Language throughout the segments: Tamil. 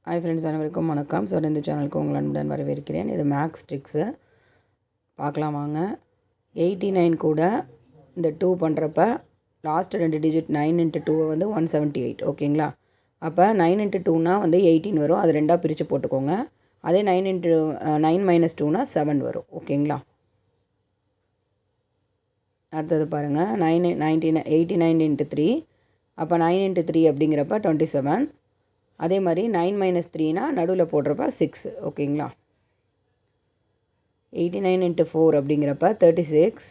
ஹாய் ஃப்ரெண்ட்ஸ், அனைவருக்கும் வணக்கம். ஸோ இந்த சேனலுக்கு உங்கள் அன்புடன் வரவேற்கிறேன். இது மேக்ஸ் ட்ரிக்ஸு பார்க்கலாம் வாங்க. 89 கூட இந்த 2 பண்ணுறப்ப லாஸ்ட்டு 2 டிஜிட் 9 × 2 வந்து 178. ஓகேங்களா? அப்போ 9 × 2னா வந்து 18 வரும். அது ரெண்டாக பிரித்து போட்டுக்கோங்க. அதே 9 × 9 - 2னா 7 வரும். ஓகேங்களா? அடுத்தது பாருங்கள். 89 × 3. அப்போ 9 × 3 அப்படிங்கிறப்ப 27. அதே மாதிரி 9 - 3னா நடுவில் போடுறப்ப 6. ஓகேங்களா? 89 × 4 அப்படிங்கிறப்ப 36.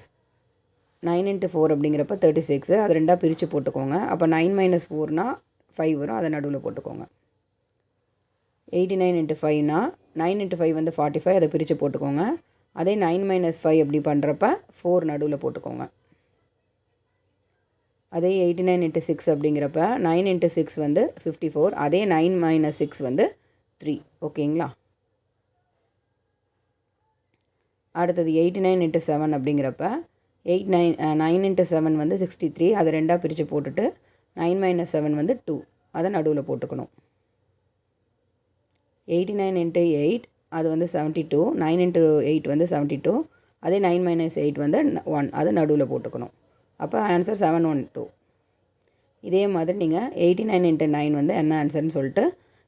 9 × 4 அப்படிங்கிறப்ப 36. அது ரெண்டாக பிரித்து போட்டுக்கோங்க. அப்போ 9 - 4னா 5 வரும். அதை நடுவில் போட்டுக்கோங்க. 89 × 5னா 9 × 5 வந்து 45. அதை பிரித்து போட்டுக்கோங்க. அதே 9 - 5 அப்படி பண்ணுறப்ப 4 நடுவில் போட்டுக்கோங்க. அதே 89 × 6 அப்படிங்கிறப்ப 9 × 6 வந்து 54. அதே 9 - 6 வந்து 3. ஓகேங்களா? அடுத்தது 89 × 7 அப்படிங்கிறப்ப 9 × 7 வந்து 63. அதை ரெண்டாக பிரித்து போட்டுட்டு 9 - 7 வந்து 2. அதை நடுவில் போட்டுக்கணும். 89 × 8 அது வந்து 72. 9 × 8 வந்து 72. அதே 9 - 8 வந்து 1. அதை நடுவில் போட்டுக்கணும். அப்போ ஆன்சர் 712. இதே மாதிரி நீங்கள் 89 × 9 வந்து என்ன ஆன்சர்னு சொல்லிட்டு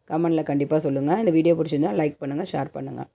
கமெண்டில் கண்டிப்பாக சொல்லுங்கள். இந்த வீடியோ பிடிச்சிருந்தால் லைக் பண்ணுங்கள், ஷேர் பண்ணுங்கள்.